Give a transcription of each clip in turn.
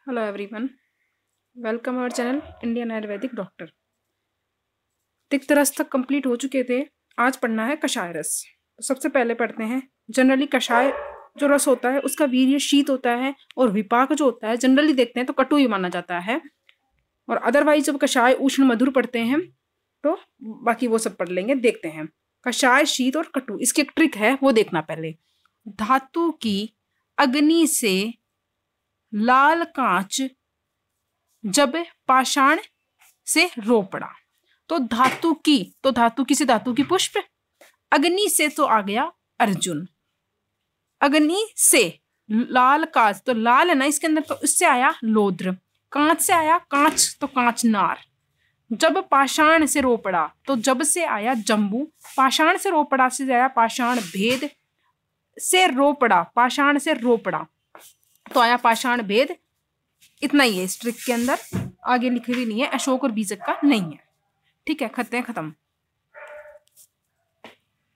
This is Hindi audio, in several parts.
Hello everyone, welcome our channel Indian Ayurvedic doctor. तिक्त रस तक कंप्लीट हो चुके थे। आज पढ़ना है कषाय रस। तो सबसे पहले पढ़ते हैं। जनरली कषाय जो रस होता है उसका वीर्य शीत होता है और विपाक जो होता है जनरली देखते हैं तो कटु ही माना जाता है। और अदरवाइज जब कषाय उष्ण मधुर पढ़ते हैं तो बाकी वो सब पढ़ लेंगे। देखते हैं कषाय, शीत और कटु। इसकी एक ट्रिक है, वो देखना पहले। धातु की अग्नि से लाल कांच जब पाषाण से रो पड़ा। तो धातु की से धातु की पुष्प, अग्नि से तो आ गया अर्जुन। अग्नि से लाल कांच, तो लाल है ना इसके अंदर, तो उससे आया लोद्र। कांच से आया कांच, तो कांच नार। जब पाषाण से रो पड़ा, तो जब से आया जम्बू। पाषाण से रो पड़ा से आया पाषाण भेद। से रो पड़ा, पाषाण से रो पड़ा तो आया पाषाण भेद। इतना ही है इस ट्रिक के अंदर, आगे लिखे भी नहीं है, अशोक और बीजक का नहीं है। ठीक है, खत्म।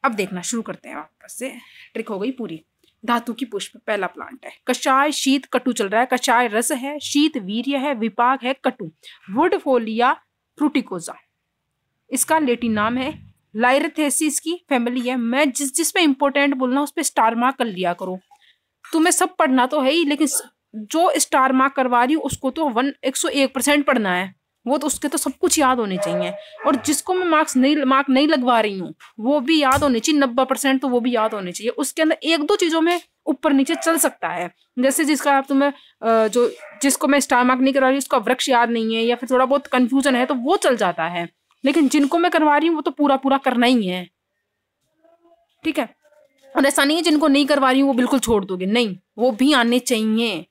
अब देखना शुरू करते हैं वापस से। ट्रिक हो गई पूरी। धातु की पुष्प पहला प्लांट है। कषाय, शीत, कटु चल रहा है। कषाय रस है, शीत वीर्य है, विपाक है कटु। वुडफोलिया फ्रूटिकोजा इसका लेटिन नाम है। लाइरेथेसिस की फैमिली है। मैं जिसमें इंपॉर्टेंट बोलना उस पर स्टार मार्क कर लिया करो। तुम्हें सब पढ़ना तो है ही, लेकिन जो स्टार मार्क करवा रही हूँ उसको तो 101% पढ़ना है। वो तो उसके तो सब कुछ याद होने चाहिए। और जिसको मैं मार्क नहीं लगवा रही हूँ वो भी याद होने चाहिए। 90% तो वो भी याद होने चाहिए। उसके अंदर एक दो चीजों में ऊपर नीचे चल सकता है। जैसे जिसको मैं स्टार मार्क नहीं करवा रही, उसका वृक्ष याद नहीं है या फिर थोड़ा बहुत कंफ्यूजन है, तो वो चल जाता है। लेकिन जिनको मैं करवा रही हूँ वो तो पूरा पूरा करना ही है। ठीक है, और ऐसा नहीं है जिनको नहीं करवा रही हूँ वो बिल्कुल छोड़ दोगे, नहीं, वो भी आने चाहिए।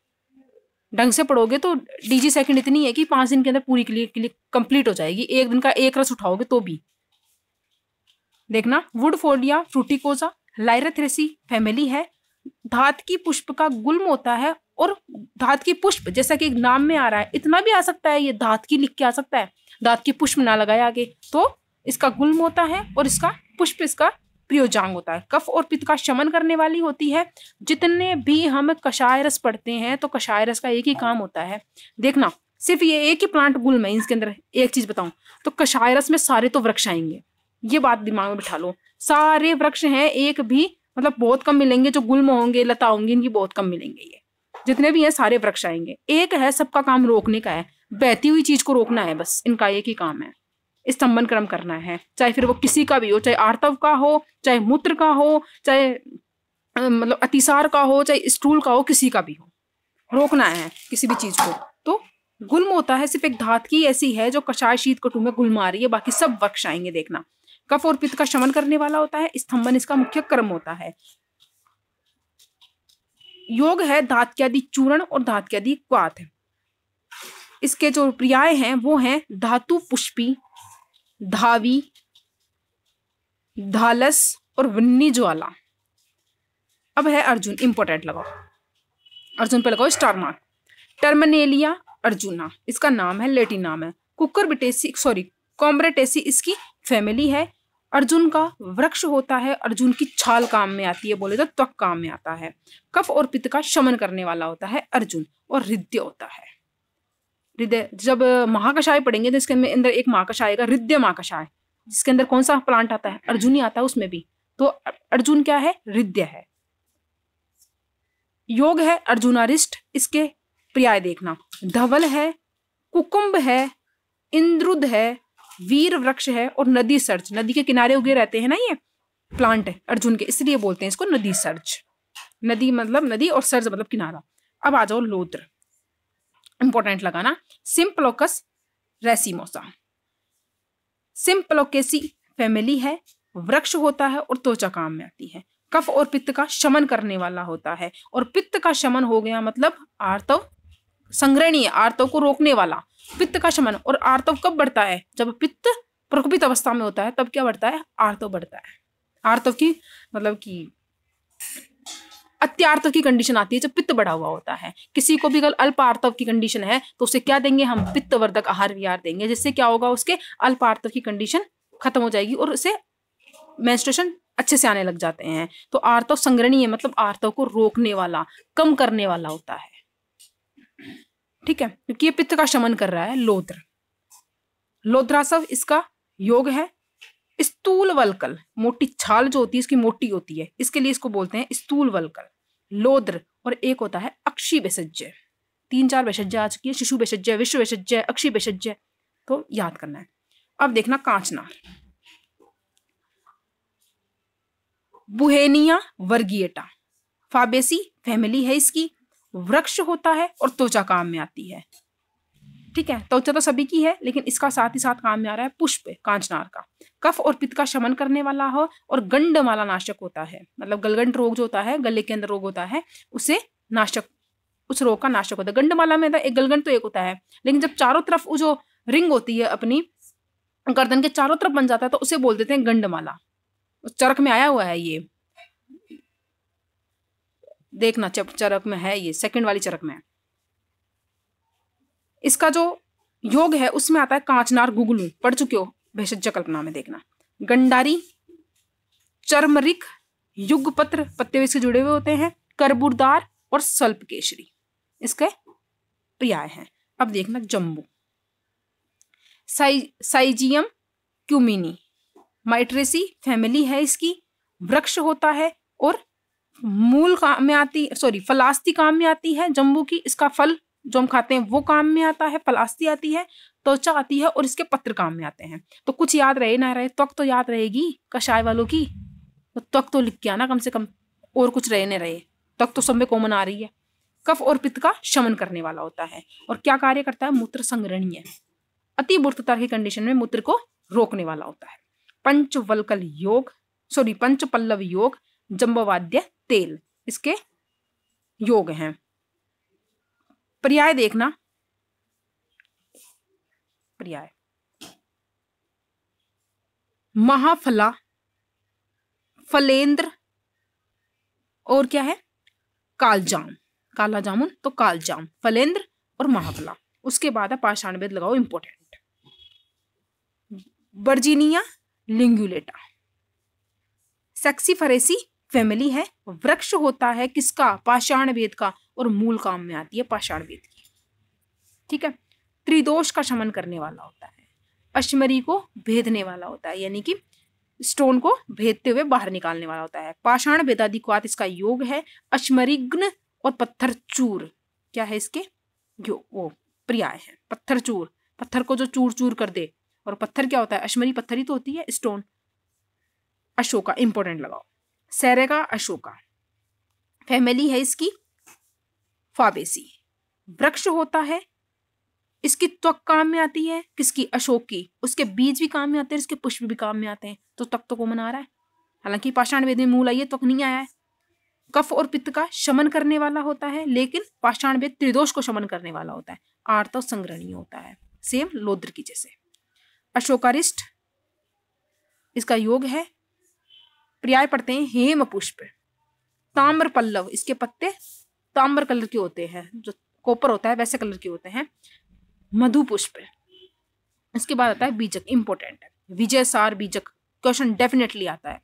ढंग से पढ़ोगे तो डीजी सेकंड इतनी है कि 5 दिन के अंदर पूरी क्लियर कंप्लीट हो जाएगी। एक दिन का एक रस उठाओगे तो भी। देखना, वुडफोलिया फ्रूटिकोजा लाइरेथेसी फैमिली है। धात की पुष्प का गुल्म होता है। और धात की पुष्प जैसा कि एक नाम में आ रहा है, इतना भी आ सकता है, ये धात की लिख के आ सकता है, धात की पुष्प ना लगाया आगे, तो इसका गुल्म होता है और इसका पुष्प इसका प्रियोजांग होता है। कफ और पित्त का शमन करने वाली होती है। जितने भी हम कषाय रस पढ़ते हैं तो कषाय रस का एक ही काम होता है। देखना, सिर्फ ये एक ही प्लांट गुल्म है। इसके अंदर एक चीज बताऊं तो कषाय रस में सारे तो वृक्ष आएंगे, ये बात दिमाग में बिठा लो। सारे वृक्ष हैं, एक भी मतलब बहुत कम मिलेंगे जो गुल्म होंगे, लता होंगी, इनकी बहुत कम मिलेंगे। ये जितने भी हैं सारे वृक्ष आएंगे। एक है, सबका काम रोकने का है, बहती हुई चीज को रोकना है, बस इनका एक ही काम है, स्तंभन क्रम करना है। चाहे फिर वो किसी का भी हो, चाहे आर्तव का हो, चाहे मूत्र का हो, चाहे मतलब अतिसार का हो, चाहे स्टूल का हो, किसी का भी हो, रोकना है किसी भी चीज को। तो गुल्म होता है, सिर्फ एक धात की ऐसी है जो कषाय, शीत, कटु में गुल्म आ रही है, बाकी सब वृक्ष आएंगे। देखना, कफ और पित्त का शमन करने वाला होता है। स्तंभन इसका मुख्य क्रम होता है। योग है धात्यादि चूर्ण और धात्यादि क्वाथ। इसके जो पर्याय हैं वो हैं धातु पुष्पी, धावी, धालस और वन्नी ज्वाला। अब है अर्जुन, इंपॉर्टेंट लगाओ, अर्जुन पे लगाओ स्टार मार्क। टर्मिनेलिया अर्जुना इसका नाम है, लेटिन नाम है। कॉम्ब्रेटेसी इसकी फैमिली है। अर्जुन का वृक्ष होता है। अर्जुन की छाल काम में आती है, बोले तो त्वक काम में आता है। कफ और पित्त का शमन करने वाला होता है अर्जुन। और हृदय होता है। हृदय, जब महाकषाय पढ़ेंगे तो इसके अंदर एक महाकषाय का हृदय महाकषाय, जिसके अंदर कौन सा प्लांट आता है, अर्जुन ही आता है उसमें भी। तो अर्जुन क्या है, हृदय है। योग है अर्जुनारिष्ट, इसके पर्याय देखना, धवल है, कुकुम्भ है, इंद्रुद है, वीर वृक्ष है और नदी सर्ज। नदी के किनारे उगे रहते हैं ना ये प्लांट है अर्जुन के, इसलिए बोलते हैं इसको नदी सर्ज। नदी मतलब नदी और सर्ज मतलब किनारा। अब आ जाओ लोद्र, इंपॉर्टेंट लगाना, सिम्प्लोकस रेसिमोसा। सिम्प्लोकेसी फैमिली है, वृक्ष होता है और त्वचा काम में आती है। कफ और पित्त का शमन करने वाला होता है। और पित्त का शमन हो गया मतलब आर्तव संग्रहणीय, आर्तव को रोकने वाला। पित्त का शमन, और आर्तव कब बढ़ता है, जब पित्त प्रकुपित अवस्था में होता है तब क्या बढ़ता है, आर्तव बढ़ता है। आर्तव की मतलब कि अत्यार्तव की कंडीशन आती है जब पित्त बढ़ा हुआ होता है। किसी को भी अगर अल्प आर्तव की कंडीशन है तो उसे क्या देंगे हम, पित्तवर्धक आहार विहार देंगे, जिससे क्या होगा, उसके अल्प आर्तव की कंडीशन खत्म हो जाएगी और उसे मेंस्ट्रुएशन अच्छे से आने लग जाते हैं। तो आर्तव संग्रहणीय मतलब आर्तव को रोकने वाला, कम करने वाला होता है। ठीक है, क्योंकि ये पित्त का शमन कर रहा है। लौद्र, लौद्रासव इसका योग है। स्थूल वल्कल, मोटी छाल जो होती है इसकी मोटी होती है, इसके लिए इसको बोलते हैं स्थूल वल्कल। लौद्र, और एक होता है अक्षी भेषज। 3-4 भेषज आ चुकी है, शिशु भेषज, विश्व भेषज, अक्षी भेषज, तो याद करना है। अब देखना कांचनार, बुहेनिया वर्गिएटा, फाबेसी फैमिली है इसकी, वृक्ष होता है और त्वचा काम में आती है। ठीक है, त्वचा तो सभी की है, लेकिन इसका साथ ही साथ काम में आ रहा है पुष्प कांचनार का। कफ और पित्त का शमन करने वाला हो और गंडमाला नाशक होता है, मतलब गलगंड रोग जो होता है, गले के अंदर रोग होता है, उसे नाशक, उस रोग का नाशक होता है। गंडमाला में एक गलगंड तो एक होता है, लेकिन जब चारों तरफ वो जो रिंग होती है अपनी गर्दन के चारों तरफ बन जाता है तो उसे बोल देते हैं गंडमाला। उस चरक में आया हुआ है ये, देखना चरक में है, ये सेकंड वाली चरक में है। इसका जो योग है उसमें आता है कांचनार गुगलू, पढ़ चुके हो भेषज कल्पना में, देखना। गंडारी, चर्मरिक, युगपत्र, पत्ते इससे जुड़े हुए होते हैं, करबूरदार और स्वल्प केशरी इसके पर्याय हैं। अब देखना जम्बू, साइजियम क्यूमिनी, माइट्रेसी फैमिली है इसकी, वृक्ष होता है और मूल काम में आती, सॉरी फलास्ती काम में आती है जम्बू की। इसका फल जो हम खाते हैं वो काम में आता है, फलास्ती आती है, त्वचा आती है और इसके पत्र काम में आते हैं। तो कुछ याद रहे ना रहे, त्वक तो याद रहेगी कषाय वालों की, तो त्वक तो लिख के आना कम से कम, और कुछ रहे न रहे, त्वक तो सब में कॉमन आ रही है। कफ और पित्त का शमन करने वाला होता है और क्या कार्य करता है, मूत्र संग्रहणीय, अति मूर्तता की कंडीशन में मूत्र को रोकने वाला होता है। पंचवल्कल योग, सॉरी पंचपल्लव योग, जंबवाद्य तेल इसके योग हैं। पर्याय देखना, पर्याय महाफला, फलेंद्र और क्या है, कालजाम, काला जामुन तो कालजाम, फलेंद्र और महाफला। उसके बाद है पाषाण भेद लगाओ इंपॉर्टेंट, वर्जीनिया लिंगुलेटा, सेक्सीफरेसी फैमिली है, वृक्ष होता है किसका, पाषाण भेद का, और मूल काम में आती है पाषाण भेद की। ठीक है, त्रिदोष का शमन करने वाला होता है, अश्मरी को भेदने वाला होता है, यानी कि स्टोन को भेदते हुए बाहर निकालने वाला होता है। पाषाण भेदादिक्वात इसका योग है, अश्मरिग्न और पत्थर चूर क्या है इसके योग, वो पर्याय है। पत्थर चूर, पत्थर को जो चूर चूर कर दे, और पत्थर क्या होता है, अश्मरी पत्थर ही तो होती है, स्टोन। अशोका इंपॉर्टेंट लगाओ, सेरेगा अशोका फैमिली है इसकी, फाबेसी, वृक्ष होता है, इसकी त्वक काम में आती है किसकी, अशोक की, उसके बीज भी काम में आते हैं, इसके पुष्प भी काम में आते हैं, तो त्वक तो कॉमन आ रहा है। हालांकि पाषाण भेद में मूल आई है, त्वक नहीं आया है। कफ और पित्त का शमन करने वाला होता है, लेकिन पाषाण भेद त्रिदोष को शमन करने वाला होता है, आर्तव संग्रहणीय होता है, सेम लौद्र की जैसे। अशोकारिष्ट इसका योग है, पर्याय पढ़ते हैं हेम पुष्प, ताम्र पल्लव, इसके पत्ते ताम्र कलर के होते हैं, जो कॉपर होता है वैसे कलर के होते हैं, मधु पुष्प। इसके बाद आता है बीजक, इंपॉर्टेंट है, विजय सार बीजक, क्वेश्चन डेफिनेटली आता है,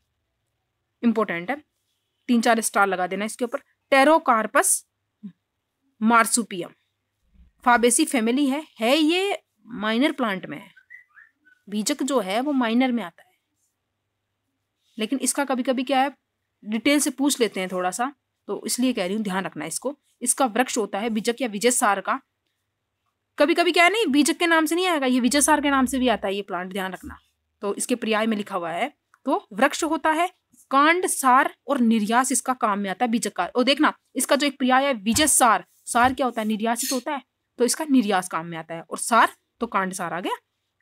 इंपॉर्टेंट है, 3-4 स्टार लगा देना इसके ऊपर। टेरोकार्पस मार्सुपियम, फाबेसी फैमिली है ये माइनर प्लांट में है, बीजक जो है वो माइनर में आता है, लेकिन इसका कभी कभी क्या है डिटेल से पूछ लेते हैं थोड़ा सा, तो इसलिए कह रही हूँ ध्यान रखना इसको। इसका वृक्ष होता है बीजक या विजय सार का, कभी कभी क्या है नहीं बीजक के नाम से नहीं आएगा, ये विजय सार के नाम से भी आता है ये प्लांट, ध्यान रखना। तो इसके पर्याय में लिखा हुआ है, तो वृक्ष होता है, कांड सार और निर्यास इसका काम में आता है बीजक का। और देखना इसका जो एक पर्याय है विजय सार, सार क्या होता है, निर्यासित होता है, तो इसका निर्यास काम में आता है, और सार तो कांड सार आ गया।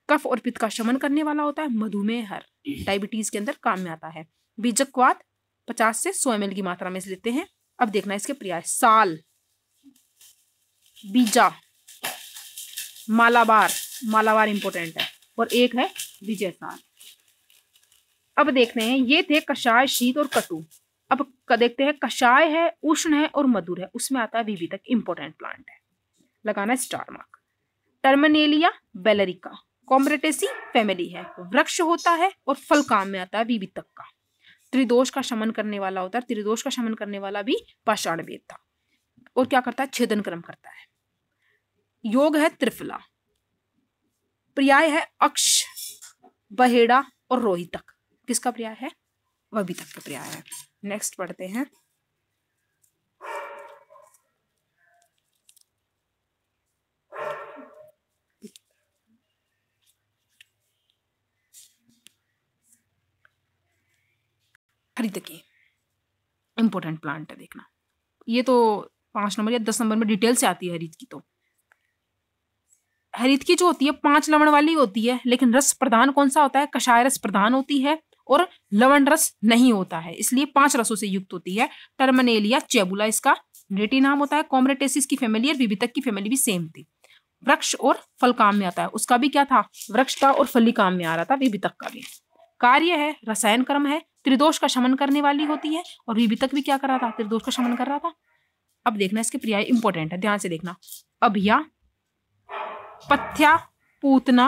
कफ और पित्त का शमन करने वाला होता है, मधुमेह हर, डायबिटीज के अंदर काम में आता है। बीजकवात 50 से 100 ml की मात्रा में लेते हैं। अब देखना इसके पर्याय, साल, बीजा, मालाबार, मालाबार इंपॉर्टेंट है, और एक है विजय सार। अब देखते हैं, ये थे कषाय, शीत और कटु। अब देखते हैं कषाय है, उष्ण है और मधुर है, उसमें आता है विविधक, इंपॉर्टेंट प्लांट है, लगाना star mark. Terminalia bellirica, Combretaceae family है, वृक्ष होता है और फल काम में आता है विविधक का। त्रिदोष का शमन करने वाला होता है, त्रिदोष का शमन करने वाला भी पाषाण भेद था, और क्या करता है, छेदन क्रम करता है। योग है त्रिफला। पर्याय है अक्ष, बहेड़ा और रोहितक। किसका पर्याय है? वबितक का पर्याय है। नेक्स्ट पढ़ते हैं। हरितकी इंपॉर्टेंट प्लांट है, देखना। ये तो 5 नंबर या 10 नंबर में डिटेल से आती है हरित की। तो हरित की जो होती है 5 लवण वाली होती है, लेकिन रस प्रधान कौन सा होता है? कषाय रस प्रधान होती है और लवण रस नहीं होता है, इसलिए 5 रसों से युक्त होती है। टर्मिनेलिया चेबुला इसका नेटी नाम होता है। कॉमरेटेसिस की फैमिली और विवितक की फैमिली भी सेम थी। वृक्ष और फल काम में आता है, उसका भी क्या था? वृक्ष था और फली काम में आ रहा था, विवितक का भी। कार्य है रसायन कर्म है, त्रिदोष का शमन करने वाली होती है, और विवितक भी क्या कर रहा था? त्रिदोष का शमन कर रहा था। अब देखना इसके पर्याय इंपॉर्टेंट है, ध्यान से देखना। अभिया, पथ्या, पूतना,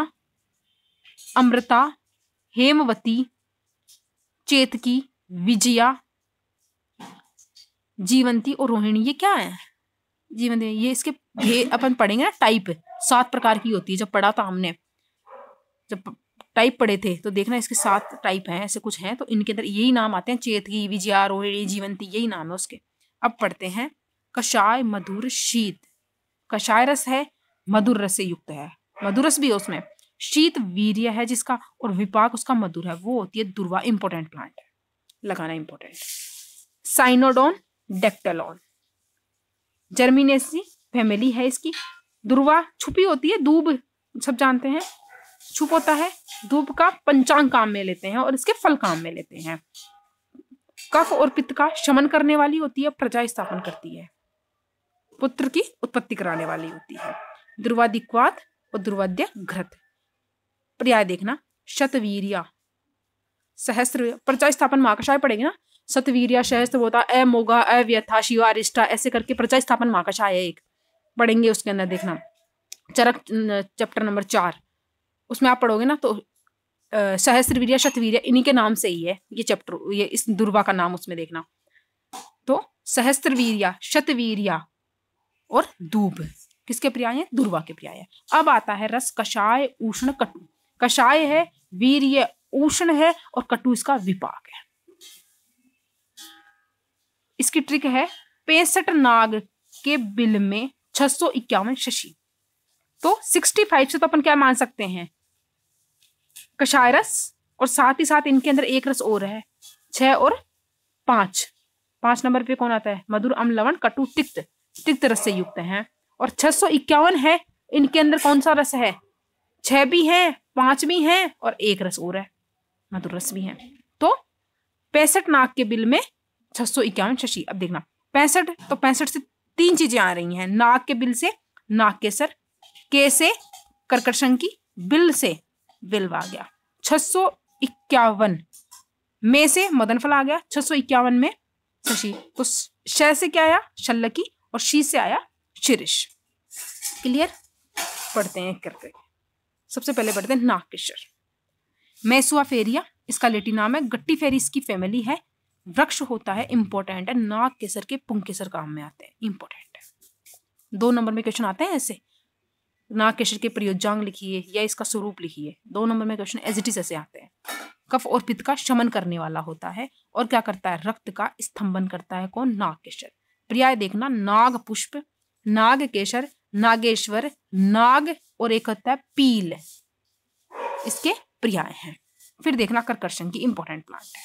अमृता, हेमवती, चेतकी, विजया, जीवंती और रोहिणी। ये क्या है? जीवंती, ये इसके अपन पढ़ेंगे ना टाइप 7 प्रकार की होती है। जब पढ़ा था हमने, जब टाइप पढ़े थे तो देखना इसके 7 टाइप हैं, ऐसे कुछ हैं। तो इनके अंदर यही नाम आते हैं, चेतकी, विजया, रोहिणी, जीवंती, यही नाम है उसके। अब पढ़ते हैं कषाय, मधुर, शीत। कषाय रस है, मधुर रस से युक्त है, मधुर रस भी है उसमें। शीत वीर्य है जिसका, और विपाक उसका मधुर है, वो होती है दुर्वा। इंपॉर्टेंट प्लांट है, लगाना इंपॉर्टेंट। साइनोडोन, डेक्टेलॉन, जर्मिनेसी फैमिली है इसकी। दुर्वा छुपी होती है, दूब सब जानते हैं छुप होता है। दूब का पंचांग काम में लेते हैं और इसके फल काम में लेते हैं। कफ और पित्त का शमन करने वाली होती है, प्रजा स्थापन करती है, पुत्र की उत्पत्ति कराने वाली होती है। दुर्वादिक्वात और दुर्वाद्य घृत। पर्याय देखना, शतवीर्या, सहस्त्र, प्रजा स्थापन महाकषाय पढ़ेंगे ना। शतवीर्या, सहस्त्र होता, अमोघा, अव्यथा, शिवा, अरिष्टा, ऐसे करके प्रजा स्थापन महाकषाय है एक, पढ़ेंगे उसके अंदर। देखना चरक चैप्टर नंबर 4, उसमें आप पढ़ोगे ना तो सहस्त्रवीर्या, शतवीर्या इन्हीं के नाम से ही है ये चैप्टर, ये इस दुर्वा का नाम उसमें देखना। तो सहस्त्रवीर्या, शतवीर्या और दूब किसके पर्याय है? दुर्वा के पर्याय है। अब आता है रस कषाय, उष्ण, कटु। कषाय है, वीर्य उष्ण है, और कटु इसका विपाक है। इसकी ट्रिक है 65 नाग के बिल में 651 शशि। तो 65 से तो अपन क्या मान सकते हैं? कषाय रस, और साथ ही साथ इनके अंदर एक रस और है, 6 और 5। 5 नंबर पे कौन आता है? मधुर, अम्ल, लवण, कटु, तिक्त, तिक्त रस से युक्त हैं। और 651 है, इनके अंदर कौन सा रस है? 6 भी है, 5 भी है, और एक रस और है, मधुर रस भी है। तो 65 नाग के बिल में 651 शशि। अब देखना 65, तो 65 से 3 चीजें आ रही हैं। नाग के बिल से नागकेसर, के से कर्कटशंकी, बिल से बिल्व आ गया। 651 में से मदन फल आ गया, 651 में शशि। तो श से क्या आया? शल्लकी, और शी से आया शिरीष। क्लियर? पढ़ते हैं करके। सबसे पहले पढ़ते हैं नागकेसर। मैसुआ फेरिया इसका लेटिन नाम है। गट्टी फेरी इसकी फैमिली है। वृक्ष होता है, इंपॉर्टेंट है। नागकेसर के पुंकेसर काम में आते हैं, इंपॉर्टेंट है। 2 नंबर में क्वेश्चन आते हैं ऐसे, नागकेसर के प्रयोज्यांग लिखिए या इसका स्वरूप लिखिए। 2 नंबर में क्वेश्चन एज इट इज ऐसे आते हैं। कफ और पित्त का शमन करने वाला होता है, और क्या करता है? रक्त का स्तंभन करता है। कौन? नागकेसर। पर्याय देखना, नाग पुष्प, नागकेसर, नागेश्वर, नाग, और एक होता है पील, इसके पर्याय हैं। फिर देखना कर्कटशंकी, इंपॉर्टेंट प्लांट है,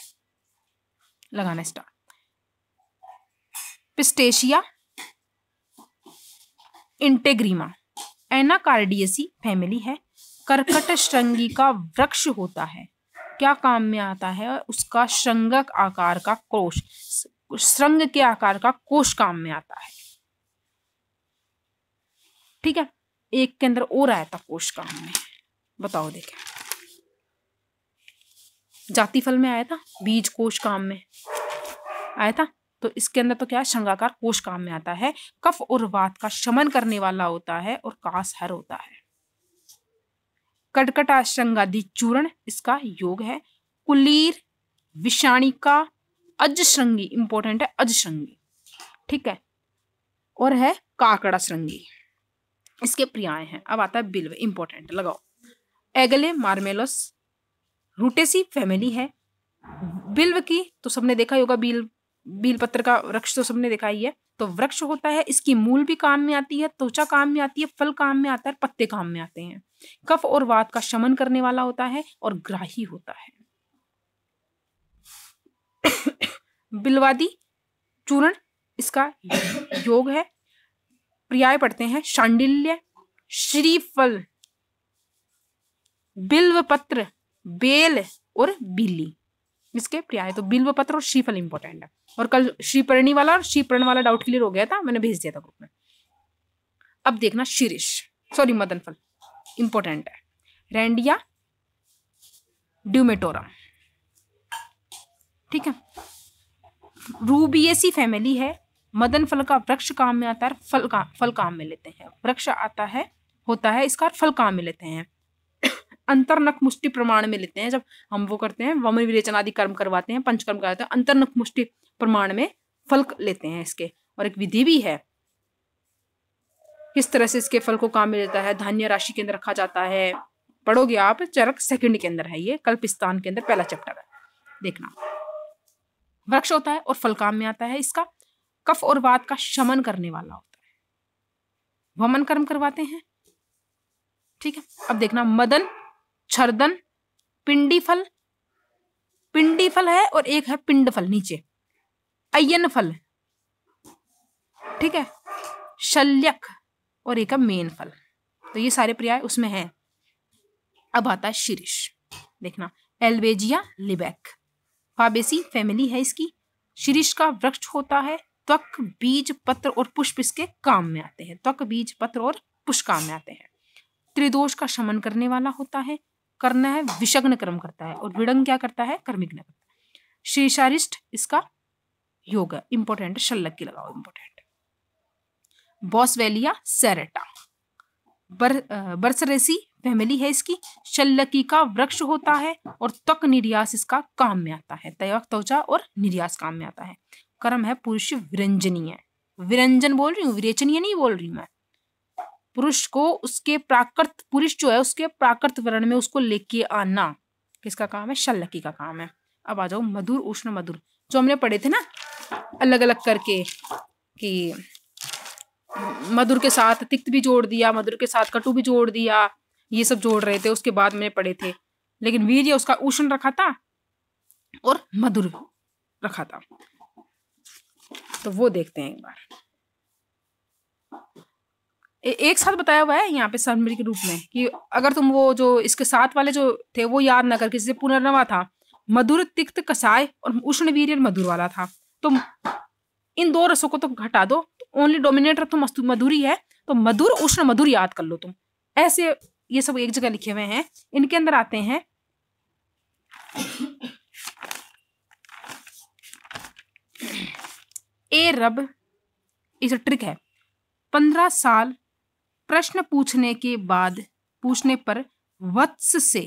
लगाना स्टार्ट। पिस्टेशिया इंटेग्रिमा एनाकार्डियेसी फैमिली है। कर्कट श्रृंगी का वृक्ष होता है, क्या काम में आता है? उसका श्रृंगक आकार का कोश, श्रृंग के आकार का कोश काम में आता है। ठीक है, एक के अंदर और आया था कोश काम में, बताओ देखें। जाति फल में आया था, बीज कोश काम में आया था। तो इसके अंदर तो क्या है? श्रृंगाकार कोश काम में आता है। कफ और वात का शमन करने वाला होता है, और कासहर होता है। कर्कटाश्रंगादि चूर्ण इसका योग है। कुलीर, विषाणिका, अजश्रृंगी, इंपॉर्टेंट है अजश्रृंगी, ठीक है, और है काकड़ा श्रृंगी। इसके पर्याय हैं। अब आता है बिल्व, इंपॉर्टेंट लगाओ। एगले मार्मेलोस रूटेसी फैमिली है। बिल्व की तो सबने देखा ही होगा, बील पत्र का वृक्ष तो सबने देखा ही है। तो वृक्ष होता है, इसकी मूल भी काम में आती है, त्वचा काम में आती है, फल काम में आता है, पत्ते काम में आते हैं। कफ और वात का शमन करने वाला होता है और ग्राही होता है। बिलवादी चूर्ण इसका योग है। पर्याय पढ़ते हैं। शांडिल्य, श्रीफल, बिल्व पत्र, बेल और बिल्ली। इसके पर्याय तो बिल्व पत्र और श्रीफल इंपॉर्टेंट है। और कल श्रीपर्णी वाला और श्रीपर्ण वाला डाउट क्लियर हो गया था, मैंने भेज दिया था ग्रुप में। अब देखना शीरिष, सॉरी मदन फल इंपॉर्टेंट है। रैंडिया ड्यूमेटोरम, ठीक है। रूबिएसी फैमिली है। मदन फल का वृक्ष काम में आता है, फल काम में लेते हैं। वृक्ष आता है, होता है इसका, फल काम में लेते हैं। अंतर्नख मुष्टि प्रमाण में लेते हैं। जब हम वो करते हैं, वमन विरेचन आदि कर्म करवाते हैं, पंचकर्म करवाते हैं, अंतर्नख मुष्टि प्रमाण में फल लेते हैं इसके। और एक विधि भी है किस तरह से इसके फल को काम में लेता है। धान्य राशि के अंदर रखा जाता है, पढ़ोगे आप, चरक सेकंड के अंदर है ये, कल्पिस्तान के अंदर पहला चैप्टर है, देखना। वृक्ष होता है और फल काम में आता है इसका। कफ और वात का शमन करने वाला होता है, वमन कर्म करवाते हैं, ठीक है। अब देखना मदन, छर्दन, पिंडी फल है और एक है पिंड फल नीचे, अयन फल, ठीक है, शल्यक और एक है मेन फल। तो ये सारे पर्याय उसमें हैं। अब आता है शीरिष, देखना। एल्वेजिया लिबेक, फाबेसी फैमिली है इसकी। शीरिष का वृक्ष होता है। त्वक, बीज, पत्र और पुष्प इसके काम में आते हैं। त्वक, बीज, पत्र और पुष्प काम में आते हैं। त्रिदोष का शमन करने वाला होता है। करना है विषग्न कर्म करता है, और विडंग क्या करता है, कर्मिग्न करता है। शीर्षारिष्ट इसका योग है, इंपॉर्टेंट, शल्लक की लगाओ, इंपॉर्टेंट। बॉसवेलिया सेरेटा, बर्सरेसी फैमिली है इसकी। शल्लकी का वृक्ष होता है और त्वक निर्यास इसका काम में आता है। त्वचा और निर्यास काम में आता है। कर्म है पुरुष विरंजनीय, विरंजन बोल रही हूँ, विरेचनीय नहीं बोल रही मैं। पुरुष को उसके प्राकृत, पुरुष जो है उसके प्राकृत वर्ण में उसको लेके आना किसका काम है, शल्लकी का काम है। अब आ जाओ मधुर, उष्ण, मधुर, जो हमने पढ़े थे ना अलग अलग करके, कि मधुर के साथ तिक्त भी जोड़ दिया, मधुर के साथ कटु भी जोड़ दिया, ये सब जोड़ रहे थे, उसके बाद मैंने पढ़े थे। लेकिन वीर्य उसका उष्ण रखा था और मधुर रखा था, तो वो देखते हैं एक बार। एक साथ बताया हुआ है यहाँ पे समरी के रूप में, कि अगर तुम वो जो इसके साथ वाले जो थे वो याद ना करके, जैसे पुनर्नवा था, मधुर, तिक्त, कसाय और उष्ण, वीर्य, मधुर वाला था, तो इन दो रसों को तो घटा दो, ओनली डोमिनेटर तो मधुरी है, तो मधुर, उष्ण, मधुर याद कर लो तुम। ऐसे ये सब एक जगह लिखे हुए हैं। इनके अंदर आते हैं ए रब, इस ट्रिक है। 15 साल प्रश्न पूछने के बाद, पूछने पर वत्स से